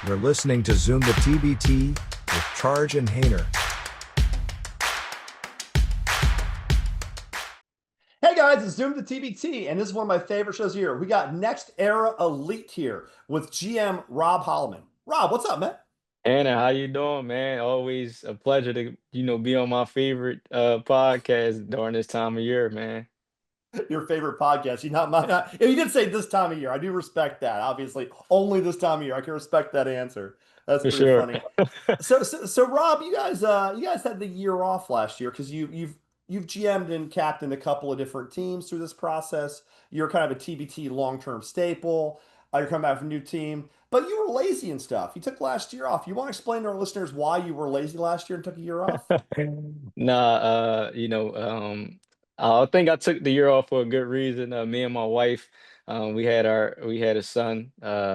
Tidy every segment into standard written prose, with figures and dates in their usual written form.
You're listening to Zoom the TBT with Charge and Hayner. Hey guys, it's Zoom the TBT, and this is one of my favorite shows here. We got Nxt Era Elite here with GM Rob Hollomon. Rob, what's up, man? Anna, how you doing, man? Always a pleasure to, be on my favorite podcast during this time of year, man. Your favorite podcast. You not my not, you did say this time of year. I do respect that. Obviously, only this time of year. I can respect that answer. That's For pretty sure. funny. So Rob, you guys had the year off last year because you've GM'd and captained a couple of different teams through this process. You're kind of a TBT long-term staple. You're coming back from a new team, but you were lazy and stuff. You took last year off. You want to explain to our listeners why you were lazy last year and took a year off? Nah, I think I took the year off for a good reason. Me and my wife, we had a son.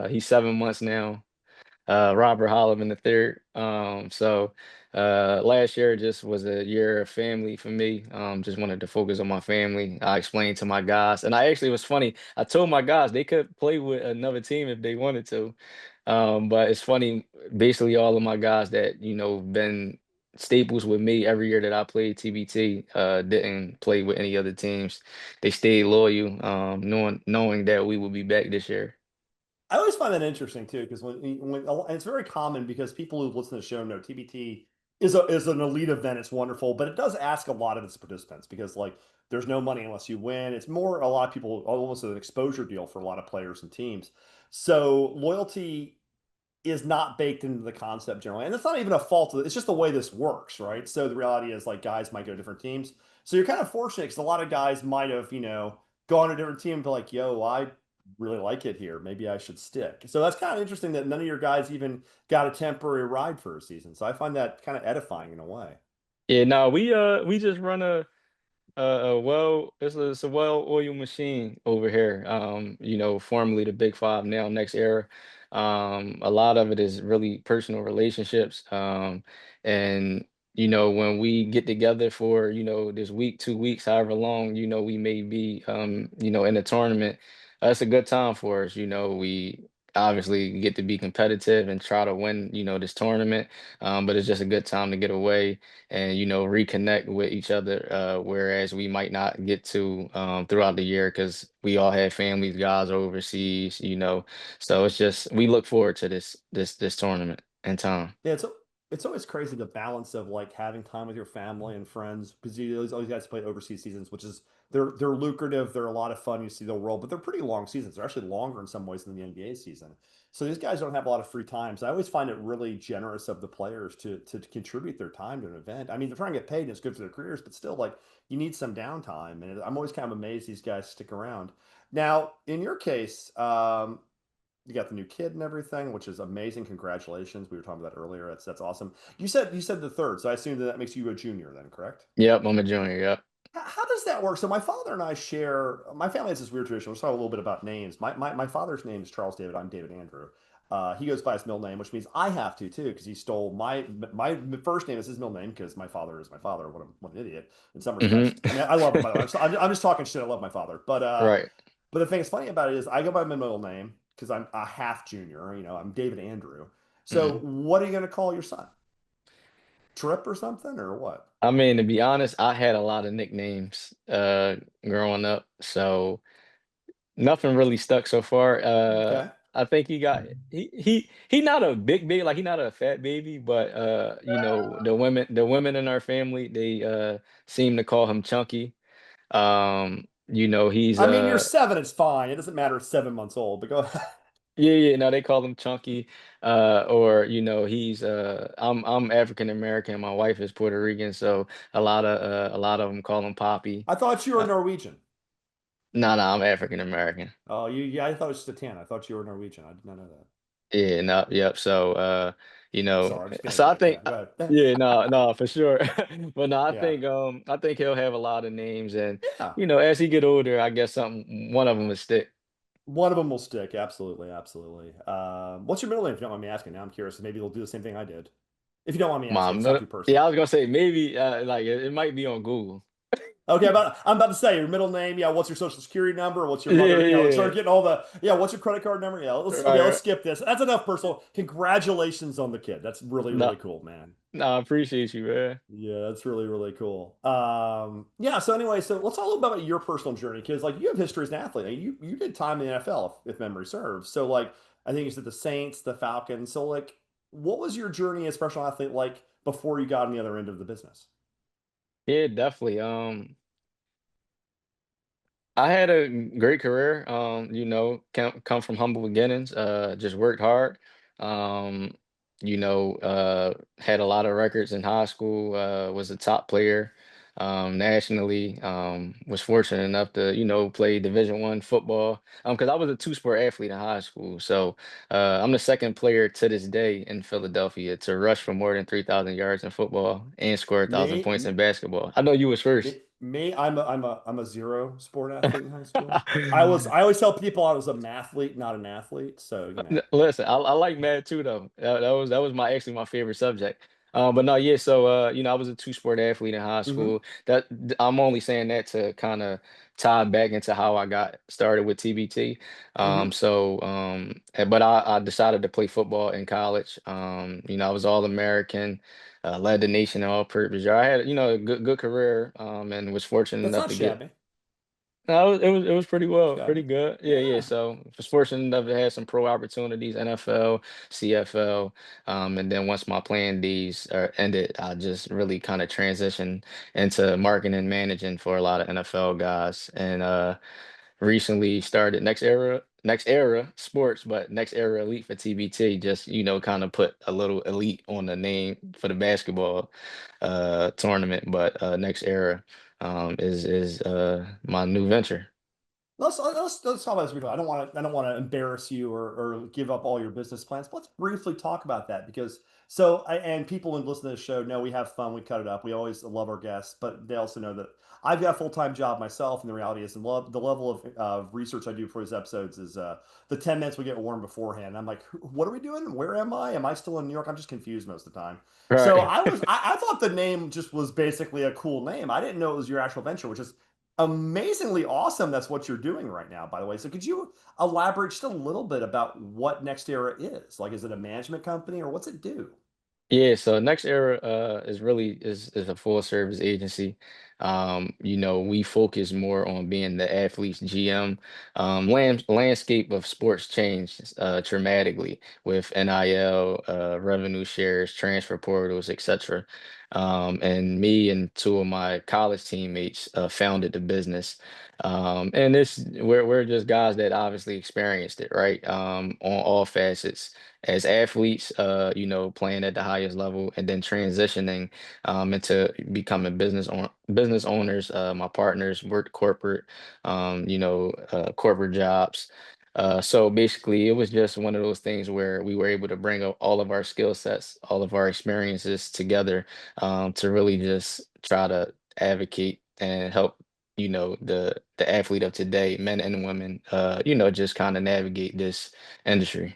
He's 7 months now. Robert Hollomon the third. Last year just was a year of family for me. Just wanted to focus on my family. I explained to my guys, and I actually was funny. I told my guys they could play with another team if they wanted to. But it's funny, basically all of my guys that, been staples with me every year that I played TBT, didn't play with any other teams. They stayed loyal, knowing that we will be back this year. I always find that interesting too, because and it's very common because people who listen to the show know TBT is an elite event. It's wonderful, but it does ask a lot of its participants because like there's no money unless you win. It's more a lot of people almost an exposure deal for a lot of players and teams. So loyalty is not baked into the concept generally, and it's not even a fault of it. It's just the way this works, right? So the reality is like guys might go to different teams. So you're kind of fortunate because a lot of guys might have gone to a different team and be like, "Yo, I really like it here. Maybe I should stick." So that's kind of interesting that none of your guys even got a temporary ride for a season. So I find that kind of edifying in a way. Yeah, no, we just run it's a well-oiled machine over here. Formerly the Big Five, now Next Era. A lot of it is really personal relationships. And when we get together for, this week, 2 weeks, however long, we may be in a tournament, it's a good time for us. We obviously get to be competitive and try to win, this tournament. But it's just a good time to get away and reconnect with each other, whereas we might not get to throughout the year because we all have families, guys are overseas, so it's just we look forward to this tournament and time. Yeah, it's always crazy the balance of like having time with your family and friends because you always guys play overseas seasons, which is they're lucrative, they're a lot of fun. You see the world, but they're pretty long seasons. They're actually longer in some ways than the NBA season. So these guys don't have a lot of free time. So I always find it really generous of the players to contribute their time to an event. I mean, they're trying to get paid and it's good for their careers, but still, like you need some downtime. And I'm always kind of amazed these guys stick around. Now, in your case, you got the new kid and everything, which is amazing. Congratulations. We were talking about that earlier. That's awesome. You said the third, so I assume that makes you a junior then, correct? Yep, I'm a junior. Yep. How does that work? So my father and I share. My family has this weird tradition. Let's talk a little bit about names. My father's name is Charles David. I'm David Andrew. He goes by his middle name, which means I have to too, because he stole my first name is his middle name because my father is my father. What an idiot in some Hmm. respects. I mean, I love him by the way. I'm just talking shit. I love my father, Right. but the thing that's funny about it is I go by my middle name because I'm a half junior. I'm David Andrew. So Hmm. what are you going to call your son? Trip or something or what? I mean, to be honest, I had a lot of nicknames growing up, so nothing really stuck so far. Okay. I think he not a big like he not a fat baby, but the women in our family they seem to call him Chunky. He's I mean, you're seven. It's fine. It doesn't matter. It's 7 months old. But go ahead. yeah, no, they call him Chunky. Or he's I'm African American, my wife is Puerto Rican, so a lot of them call him Poppy. I thought you were Uh, Norwegian. no, I'm African American. Oh, yeah. I thought it was just a tan. I thought you were Norwegian. I did not know that. Yeah, no, yep. So, Sorry, I'm just being a so I dick. think, Yeah, go ahead. yeah, no, for sure. But no, Yeah, I think he'll have a lot of names, and yeah. as he get older, I guess one of them will stick. One of them will stick. Absolutely, absolutely. What's your middle name? If you don't mind me asking. Now I'm curious. Maybe they'll do the same thing I did. If you don't mind me asking, Mom, it's not no, too yeah, personal. I was gonna say maybe like it might be on Google. Okay, I'm about to say your middle name. Yeah, what's your social security number? What's your Yeah, mother? yeah. Start getting all the. Yeah, what's your credit card number? Yeah, Right, let's right. skip this. That's enough personal. Congratulations on the kid. That's No, really cool, man. no, I appreciate you, man. Yeah, that's really cool. Yeah. So anyway, so let's talk a little bit about your personal journey because like you have history as an athlete. I mean, you did time in the NFL if memory serves. So like I think you said the Saints, the Falcons. So like, what was your journey as a professional athlete like before you got on the other end of the business? Yeah, definitely. I had a great career. Come from humble beginnings. Just worked hard. Um, had a lot of records in high school. Was a top player nationally. Was fortunate enough to play Division I football. Because I was a two-sport athlete in high school. So I'm the second player to this day in Philadelphia to rush for more than 3,000 yards in football and score 1,000 points Me, in basketball. I know you was first. I'm a zero sport athlete in high school. I always tell people I was a mathlete, not an athlete. So, you know. Listen, I like math too though. That was my actually my favorite subject. But no, yeah. So I was a two-sport athlete in high Hmm. school. I'm only saying that to kind of tie back into how I got started with TBT. Hmm. But I decided to play football in college. I was All-American, led the nation in all-purpose yard. I had a good career. And was fortunate That's enough not to get. shabby. No, it was pretty well, pretty Shabby. good. Yeah, yeah. Yeah. So was fortunate enough to have some pro opportunities, NFL, CFL, and then once my playing days ended, I just really kind of transitioned into marketing and managing for a lot of NFL guys, and recently started Next Era Sports, but Next Era Elite for TBT. Just kind of put a little elite on the name for the basketball tournament, but Next Era is my new venture. Let's talk about this briefly. I don't want to embarrass you or give up all your business plans. But let's briefly talk about that because and people who listen to the show know we have fun, we cut it up. We always love our guests, but they also know that I've got a full-time job myself, and the reality is the level of research I do for these episodes is the 10 minutes we get warm beforehand. I'm like, what are we doing? Where am I? Am I still in New York? I'm just confused most of the time. So Right. I thought the name just was basically a cool name. I didn't know it was your actual venture, which is amazingly awesome. That's what you're doing right now, by the way. So could you elaborate just a little bit about what Next Era is? Like, is it a management company or what's it do? Yeah, so Next Era is a full service agency. We focus more on being the athlete's GM. Landscape of sports changed dramatically with NIL, revenue shares, transfer portals, etc. And me and two of my college teammates founded the business. And we're just guys that obviously experienced it, right? On all facets as athletes, playing at the highest level and then transitioning into becoming business owners. My partners worked corporate jobs. So basically, it was just one of those things where we were able to bring up all of our skill sets, all of our experiences together to really just try to advocate and help the athlete of today, men and women, just kind of navigate this industry.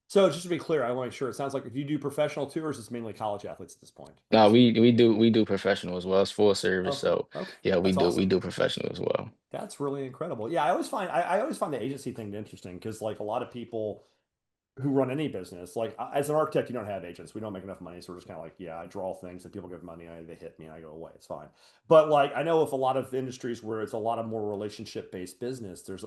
So just to be clear, I want to make sure it sounds like if you do professional tours, it's mainly college athletes at this point. No, Just we do professional as well. It's full service, okay, so okay, yeah, we that's do we awesome. do professional as well. That's really incredible. Yeah, I always find the agency thing interesting because like a lot of people who run any business. Like as an architect, you don't have agents. We don't make enough money, so we're just kind of like, yeah, I draw things and people give money, they hit me, and I go away. It's fine. But like I know if a lot of industries where it's a lot of more relationship based business, there's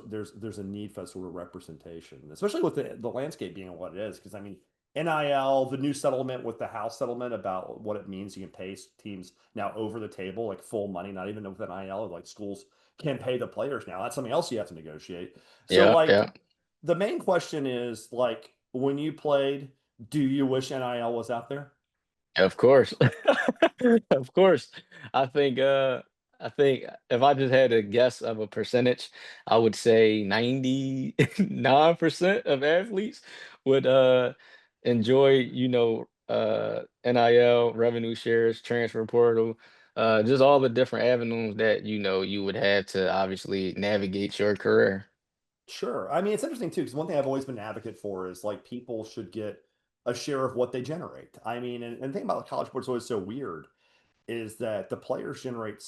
a need for sort of representation, especially with the landscape being what it is. Because I mean, NIL, the new settlement with the House settlement about what it means, you can pay teams now over the table, like full money, not even with NIL, like schools can pay the players now. That's something else you have to negotiate. So Yeah, like yeah. the main question is like when you played, do you wish NIL was out there? Of course. Of course. I think uh I think if I just had a guess of a percentage, I would say 99% of athletes would enjoy, NIL, revenue shares, transfer portal, just all the different avenues that you would have to obviously navigate your career. Sure. I mean, it's interesting too, because one thing I've always been an advocate for is like people should get a share of what they generate. I mean, and the thing about college sports is always so weird is that the players generate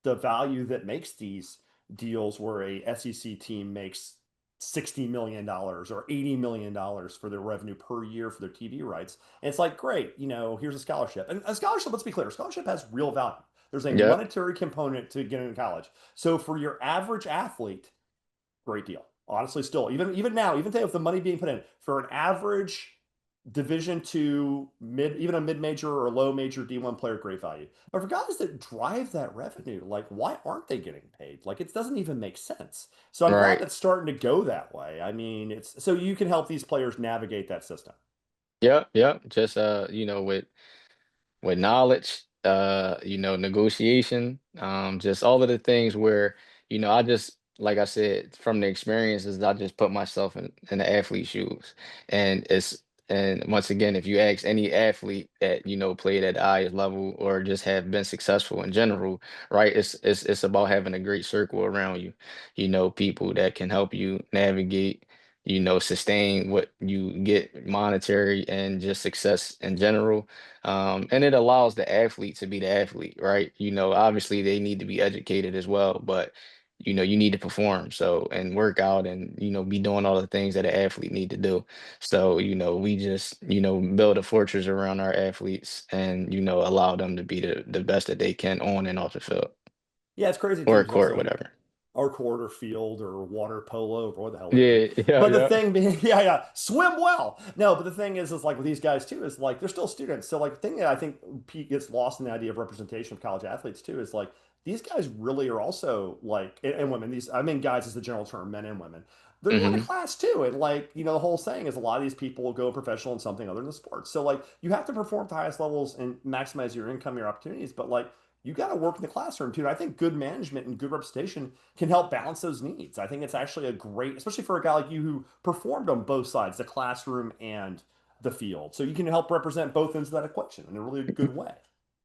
the value that makes these deals where a SEC team makes $60 million or $80 million for their revenue per year for their TV rights. And it's like, great, here's a scholarship. And a scholarship, let's be clear, a scholarship has real value. There's a Yep. monetary component to getting into college. So for your average athlete, great deal. Honestly, still, even now, even today with the money being put in for an average Division 2 even a mid-major or low major D1 player, great value. But for guys that drive that revenue, like why aren't they getting paid? Like it doesn't even make sense. So I'm glad Right. that's starting to go that way. I mean, it's so you can help these players navigate that system. Yep. Yep. Just with knowledge, negotiation, just all of the things where, I just, like I said, from the experiences, I just put myself in the athlete's shoes. And and once again, if you ask any athlete that, played at the highest level or just have been successful in general, right? It's about having a great circle around you, people that can help you navigate, sustain what you get monetary and just success in general, and it allows the athlete to be the athlete, right? Obviously they need to be educated as well, but you need to perform so and work out and be doing all the things that an athlete need to do. So we just build a fortress around our athletes and allow them to be the best that they can on and off the field Yeah, it's crazy too, or because let's court, say whatever. or quarter field or water polo or what the hell they do. Yeah, yeah, But the yeah. thing being, yeah, yeah, swim well. No, but the thing is like with these guys too, is like they're still students. So like the thing that I think Pete gets lost in the idea of representation of college athletes too is like these guys really are also like and women. These I mean guys is the general term, men and women. They're going to Hmm. class too. And like, the whole saying is a lot of these people will go professional in something other than sports. So like you have to perform at the highest levels and maximize your income, your opportunities. But like you got to work in the classroom too. And I think good management and good representation can help balance those needs. I think it's actually a great, especially for a guy like you who performed on both sides, the classroom and the field. So you can help represent both ends of that equation in a really good way.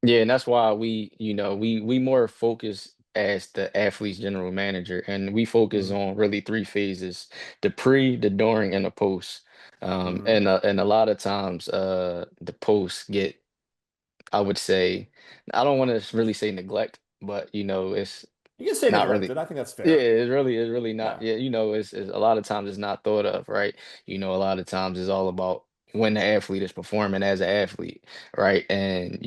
Yeah, and that's why we more focus as the athlete's general manager, and we focus Mm-hmm. on really three phases: the pre, the during, and the post. Mm-hmm. And a lot of times, the post get, I would say, I don't want to really say neglect, but it's You can say not really. neglected. I think that's Yeah, fair. it's really not. Yeah. Yeah, it's a lot of times it's not thought of, right? A lot of times it's all about when the athlete is performing as an athlete, right? And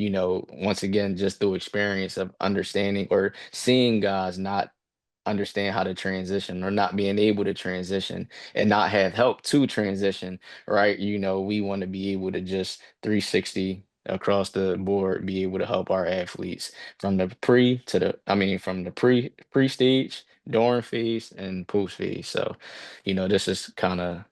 once again, just through experience of understanding or seeing guys not understand how to transition or not being able to transition and not have help to transition, right? We want to be able to just 360 across the board, be able to help our athletes from the from the pre stage, during phase, and post phase. So, this is kind of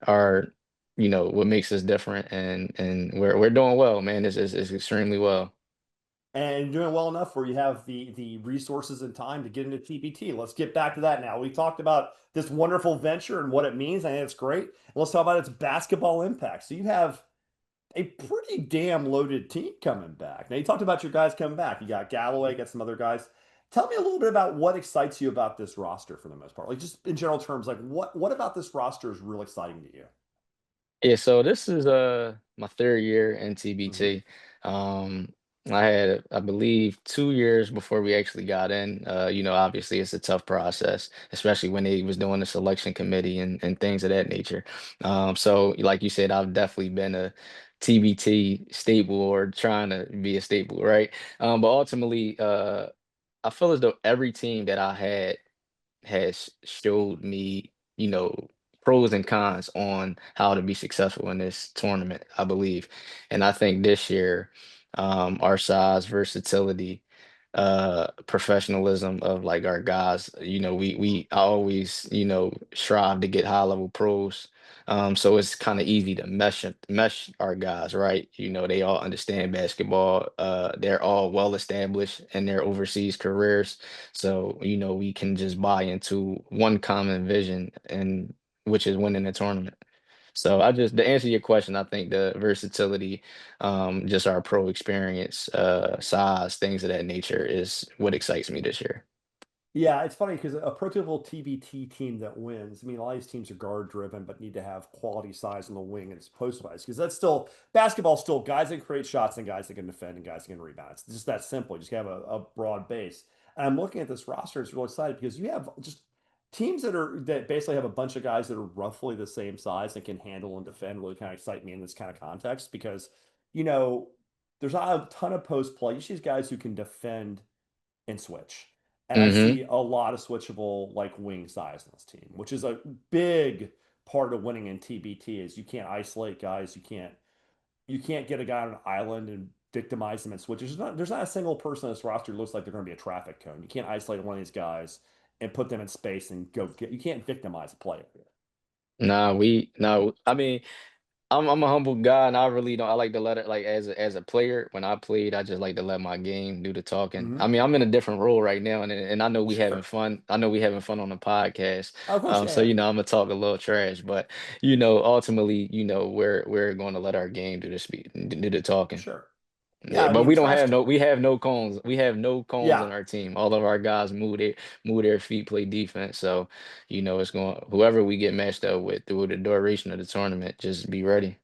our, what makes us different, and we're doing well, man. It's extremely well. And doing well enough where you have the resources and time to get into TBT. Let's get back to that now. We talked about this wonderful venture and what it means. I think it's great. Let's talk about its basketball impact. So you have a pretty damn loaded team coming back. Now you talked about your guys coming back. You got Galloway, got some other guys. Tell me a little bit about what excites you about this roster for the most part. Like just in general terms, like what about this roster is real exciting to you? Yeah, so this is my third year in Hmm. TBT. Um I had, I believe, 2 years before we actually got in. Obviously it's a tough process, especially when they was doing the selection committee and things of that nature. So like you said, I've definitely been a TBT staple or trying to be a staple, right? But ultimately, I feel as though every team that I had has showed me, pros and cons on how to be successful in this tournament, I believe. And I think this year, our size, versatility, professionalism of like our guys, we always, strive to get high level pros. So it's kind of easy to mesh our guys, right? They all understand basketball. They're all well established in their overseas careers, so, we can just buy into one common vision, and which is winning the tournament. So I just, to answer your question, I think the versatility, just our pro experience, size, things of that nature is what excites me this year. Yeah, it's funny because a prototypical TBT team that wins, I mean, a lot of these teams are guard driven, but need to have quality size on the wing and it's post wise because that's still basketball, still guys that create shots and guys that can defend and guys that can rebound. It's just that simple. You just have a broad base. And I'm looking at this roster, it's really excited because you have just teams that basically have a bunch of guys that are roughly the same size and can handle and defend really kind of excite me in this kind of context because, you know, there's not a ton of post play. You see these guys who can defend and switch. And I Hmm. see a lot of switchable like wing size in this team, which is a big part of winning in TBT is you can't isolate guys. You can't get a guy on an island and victimize them and switch. There's not a single person on this roster who looks like they're going to be a traffic cone. You can't isolate one of these guys and put them in space and go get. You can't victimize a player here. Nah, we no. I mean, I'm a humble guy, and I really don't. I like to let it like as a player. When I played, I just like to let my game do the talking. I Mm-hmm. mean, I'm in a different role right now, and I know we having Sure. fun. I know we having fun on the podcast. Of course, So yeah, I'm gonna talk a little trash, but ultimately, we're going to let our game do the speed, do the talking. sure. Yeah, Yeah, I but mean, we don't trash. have no we have no cones. We have no cones Yeah, on our team. All of our guys move their feet, play defense. So, it's going whoever we get matched up with through the duration of the tournament, just be ready.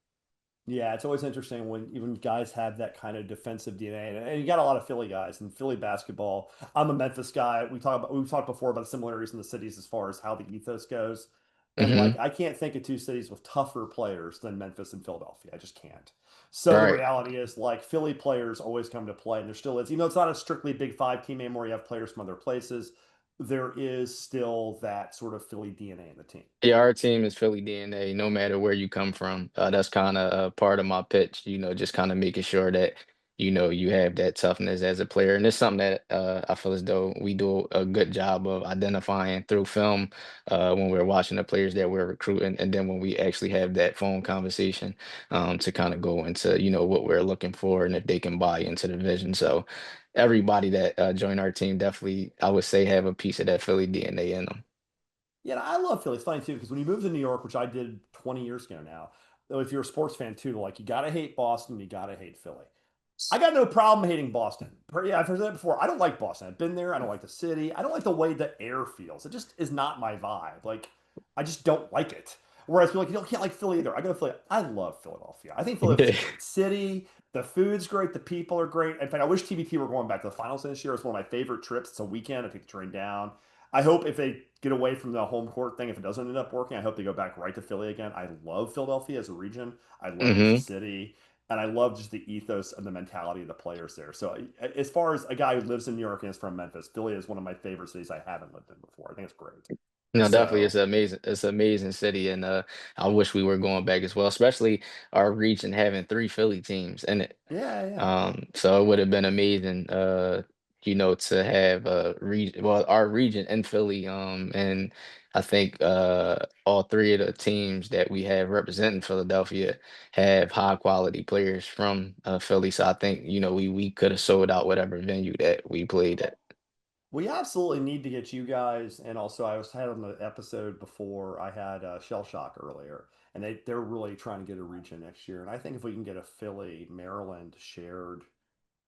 yeah, it's always interesting when even guys have that kind of defensive DNA, and you got a lot of Philly guys and Philly basketball. I'm a Memphis guy. We've talked before about similarities in the cities as far as how the ethos goes, and like Hmm. I can't think of two cities with tougher players than Memphis and Philadelphia. I just can't. So the Right. reality is like Philly players always come to play, and there still is, even though it's not a strictly Big Five team anymore. You have players from other places. There is still that sort of Philly DNA in the team. Yeah, our team is Philly DNA, no matter where you come from. That's kind of part of my pitch, just kind of making sure that, you have that toughness as a player. And it's something that I feel as though we do a good job of identifying through film when we're watching the players that we're recruiting. And then when we actually have that phone conversation to kind of go into, what we're looking for and if they can buy into the vision. So everybody that joined our team definitely, I would say, have a piece of that Philly DNA in them. Yeah, and I love Philly. It's funny too because when you moved to New York, which I did 20 years ago now, though, if you're a sports fan too, like you gotta hate Boston, you gotta hate Philly. I got no problem hating Boston. Yeah, I've heard that before. I don't like Boston. I've been there. I don't like the city. I don't like the way the air feels. It just is not my vibe. Like, I just don't like it. Whereas people like, you don't can't like Philly either. I go to Philly. I love Philadelphia. I think Philadelphia's a great city. The food's great. The people are great. In fact, I wish TBT were going back to the finals this year. It's one of my favorite trips. It's a weekend. I take the train down. I hope if they get away from the home court thing, if it doesn't end up working, I hope they go back right to Philly again. I love Philadelphia as a region. I love it as a Hmm. city and I love just the ethos and the mentality of the players there. So as far as a guy who lives in New York and is from Memphis, Philly is one of my favorite cities I haven't lived in before. I think it's great. No, definitely, it's So amazing. It's an amazing city, and I wish we were going back as well. Especially our region having three Philly teams in it. yeah, yeah. So it would have been amazing, to have our region in Philly. And I think all three of the teams that we have representing Philadelphia have high quality players from Philly. So I think we could have sold out whatever venue that we played at. We absolutely need to get you guys, and also I was had on the episode before I had Shell Shock earlier, and they're really trying to get a region next year. And I think if we can get a Philly Maryland shared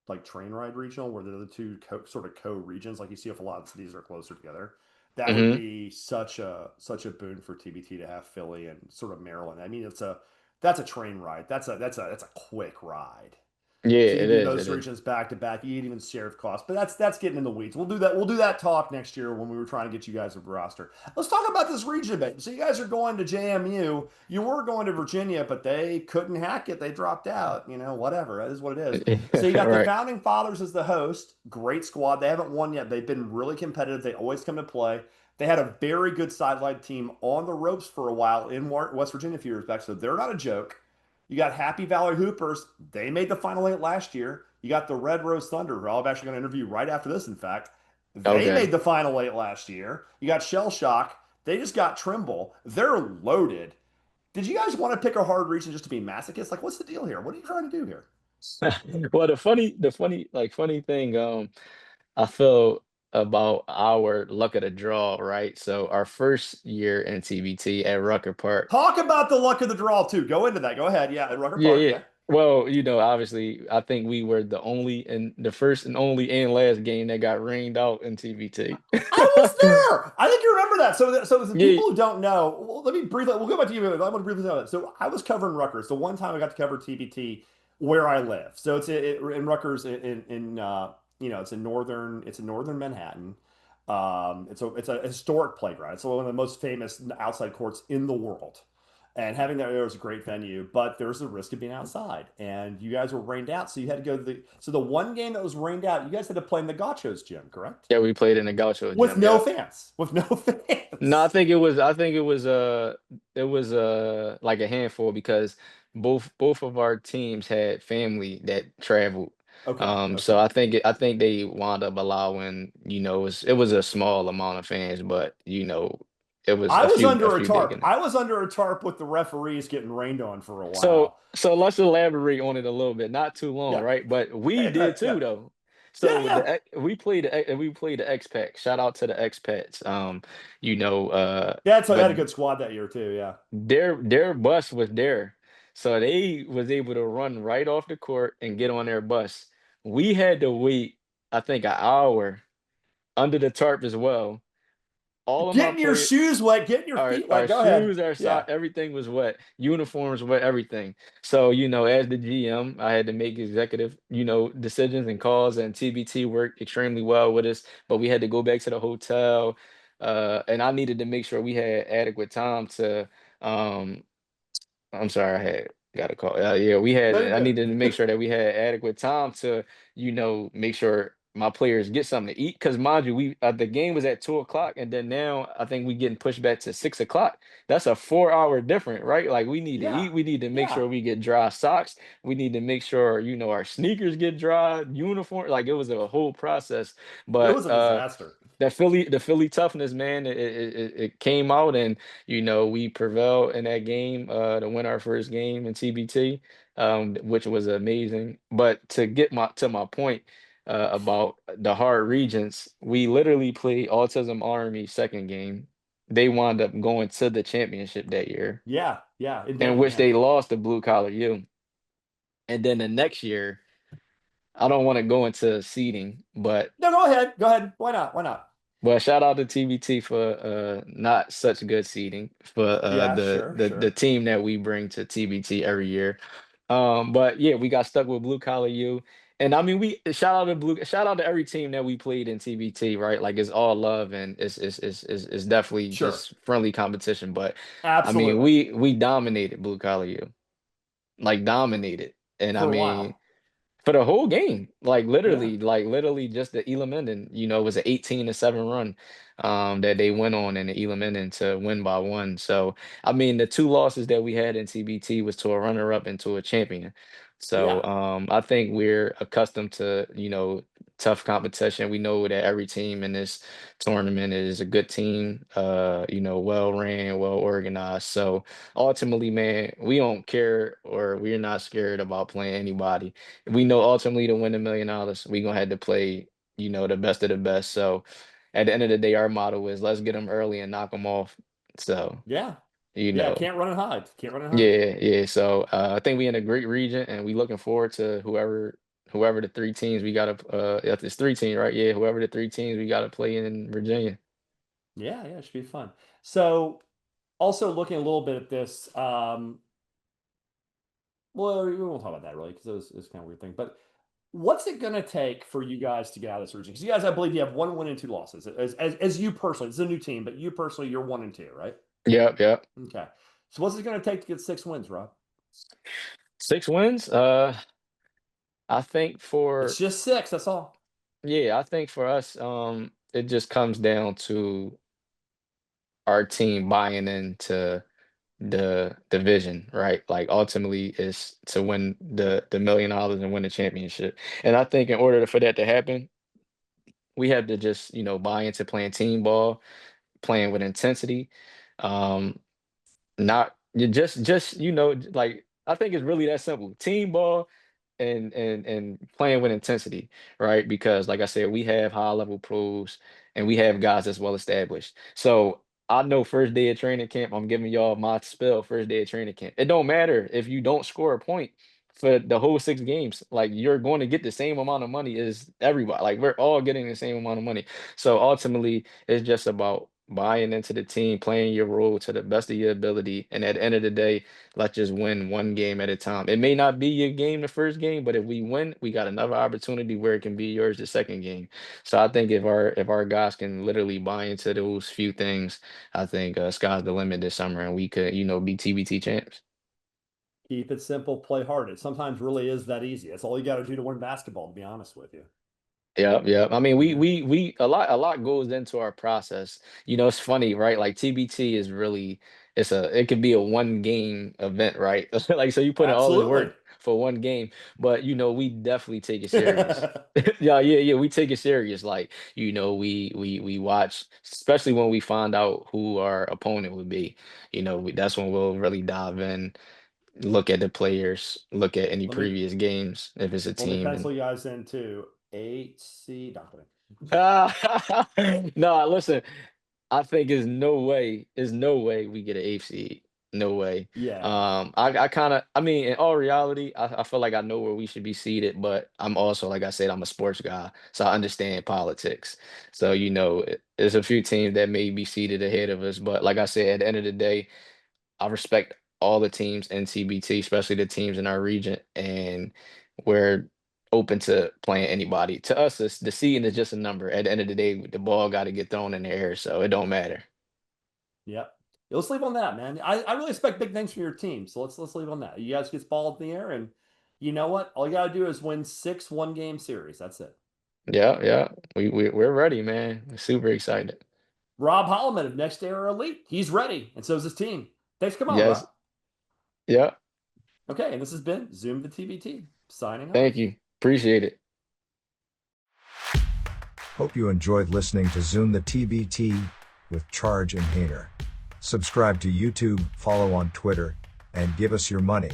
like train ride regional where they're the two sort of co-regions like you see if a lot of cities are closer together, that would Hmm. be such a boon for TBT to have Philly and sort of Maryland. I mean, that's a train ride. That's a quick ride. Yeah, So you it do is. those It is. regions back to back. You even share costs, but that's getting in the weeds. We'll do that. We'll do that talk next year when we were trying to get you guys a roster. Let's talk about this region a bit. So you guys are going to JMU. You were going to Virginia, but they couldn't hack it. They dropped out. Whatever. That is what it is. So you got the Right. Founding Fathers as the host. Great squad. They haven't won yet. They've been really competitive. They always come to play. They had a very good sideline team on the ropes for a while in West Virginia a few years back, so they're not a joke. You got Happy Valley Hoopers. They made the final eight last year. You got the Red Rose Thunder, who I'm actually going to interview right after this, in fact. They Okay. made the final eight last year. You got Shell Shock. They just got Trimble. They're loaded. Did you guys want to pick a hard region just to be masochists? Like, what's the deal here? What are you trying to do here? Well, funny thing, I feel about our luck of the draw, right? So our first year in TBT at Rucker Park. Talk about the luck of the draw, too. Go into that. Go ahead. Yeah, at Rucker Yeah, Park. yeah. Okay. Well, obviously, I think we were the first and only and last game that got rained out in TBT. I was there. I think you remember that. So the Yeah. people who don't know, well, let me briefly. We'll go back to you. I want to briefly tell that. So I was covering Rutgers. The one time I got to cover TBT where I live. So it's in Rutgers it's in northern Manhattan. It's a historic playground. It's one of the most famous outside courts in the world. And having that there was a great venue, but there's the risk of being outside. And you guys were rained out, so you had to go to the one game that was rained out, you guys had to play in the Gauchos gym, correct? Yeah, we played in the Gaucho With gym. no Yep. fans. With no No, fans. I think it was like a handful because both of our teams had family that traveled. Okay, So okay. I think they wound up allowing, it was a small amount of fans, but it was I was a under a few big tarp. in it. I was under a tarp with the referees getting rained on for a So while. let's elaborate on it a little bit. Not too long, Yeah. right? But we Yeah, go did ahead. Yeah. too, though. Yeah, So yeah. we played the X-Pac. Shout out to the X-Pats. You know, Yeah, so they but had a good squad that year too. Yeah. their bus was there, so they was able to run right off the court and get on their bus. We had to wait, I think, an hour under the tarp as well. All of my Getting your players. shoes wet, getting your feet Our wet. Go ahead. shoes, our Yeah. sock, everything was wet. Uniforms wet, everything. So, as the GM, I had to make executive, decisions and calls, and TBT worked extremely well with us. But we had to go back to the hotel, and I needed to make sure we had adequate time to um, I'm sorry, I had got a call. Yeah, No, you're I needed to make good. sure that we had adequate time to, make sure my players get something to eat. Because mind you, the game was at 2 o'clock, and then now I think we getting pushed back to 6 o'clock. That's a 4 hour different, right? Like we need to Yeah. eat. We need to make Yeah. sure we get dry socks. We need to make sure our sneakers get dry. Uniform, like it was a whole process. It But was a disaster. the Philly toughness, man, it came out, and we prevailed in that game to win our first game in TBT, which was amazing. But to get my point about the hard regions, we literally played Autism Army second game. They wound up going to the championship that year, Yeah. Yeah. In in Denton. which Yeah. they lost to Blue Collar U. And then the next year, I don't want to go into seeding, but No, go ahead. Go ahead. Why not? Why not? well, shout out to TBT for not such good seating for Yeah, sure, the sure. team that we bring to TBT every year. But yeah, we got stuck with Blue Collar U. And I mean, we shout out to every team that we played in TBT, right? Like it's all love, and it's definitely Sure. just friendly competition. But I mean, Absolutely. we dominated Blue Collar U, like dominated. And I For a mean, while. for the whole game, Yeah. like literally just the Elam Ending, it was an 18-7 run that they went on in the Elam Ending to win by one. So I mean the two losses that we had in TBT was to a runner-up and to a champion. So Yeah. I think we're accustomed to, tough competition. We know that every team in this tournament is a good team, well ran, well organized. So ultimately, man, we don't care or we're not scared about playing anybody. We know ultimately to win $1 million, we gonna have to play, the best of the best. So at the end of the day, our motto is let's get them early and knock them off. So, Yeah. you Yeah. know, Can't run and hide. Can't run and hide. yeah, yeah. So I think we in a great region, and we looking forward to whoever the three teams we gotta if it's three teams, right? Yeah, whoever the three teams we gotta play in Virginia. Yeah, yeah, it should be fun. So also looking a little bit at this, well, we won't talk about that really because it was kind of a weird thing. But what's it going to take for you guys to get out of this region? Because you guys, I believe, you have one win and two losses. As you personally, it's a new team, but you personally, you're 1-2, right? Yep, yep. Okay. So what's it going to take to get 6 wins, Rob? 6 wins. I think It's for just six. That's all. yeah, I think for us, it just comes down to our team buying into the vision, right? Like ultimately is to win the $1 million and win the championship. And I think in order for that to happen, we have to just, buy into playing team ball, playing with intensity. Um, not you just like I think it's really that simple. Team ball and playing with intensity, right? Because like I said, we have high level pros and we have guys that's well established. So I know first day of training camp, I'm giving y'all my spill first day of training camp. It don't matter if you don't score a point for the whole 6 games. Like you're going to get the same amount of money as everybody. Like we're all getting the same amount of money. So ultimately, it's just about buying into the team, playing your role to the best of your ability, and at the end of the day, let's just win one game at a time. It may not be your game the first game, but if we win, we got another opportunity where it can be yours the second game. So I think if our guys can literally buy into those few things, I think sky's the limit this summer, and we could, be TBT champs. Keep it simple, play hard. It sometimes really is that easy. That's all you got to do to win basketball, to be honest with you. Yeah, yeah. I mean, we Yeah. we we a lot goes into our process. It's funny, right? Like TBT is really it could be a one game event, right? Like so you put in all this Absolutely. work for one game, but we definitely take it serious. Yeah, yeah, yeah. We take it serious. Like, we watch, especially when we find out who our opponent would be. That's when we'll really dive in, look at the players, look at any Let me previous games if it's a let me team. pencil you guys into HC. Not kidding. No, listen. I think there's no way we get an eighth seed. No way. Yeah. I mean, in all reality, I feel like I know where we should be seated, but I'm also, like I said, I'm a sports guy, so I understand politics. So, there's a few teams that may be seated ahead of us, but like I said, at the end of the day, I respect all the teams in TBT, especially the teams in our region, and we're open to playing anybody. To us, the seeding is just a number. At the end of the day, the ball got to get thrown in the air, so it don't matter. Yep. Yeah, let's leave on that, man. I really expect big things from your team. So let's leave on that. You guys get this ball in the air, and you know what? All you gotta do is win 6 one-game series. That's it. Yeah, yeah, we're ready, man. We're super excited. Rob Hollomon of Next Era Elite. He's ready, and so is his team. Thanks for coming on, Yes, Rob. yeah. Okay, and this has been Zoom the TBT signing off. Thank you. Appreciate it. Hope you enjoyed listening to Zoom the TBT with Charge and Hainer. Subscribe to YouTube, follow on Twitter, and give us your money.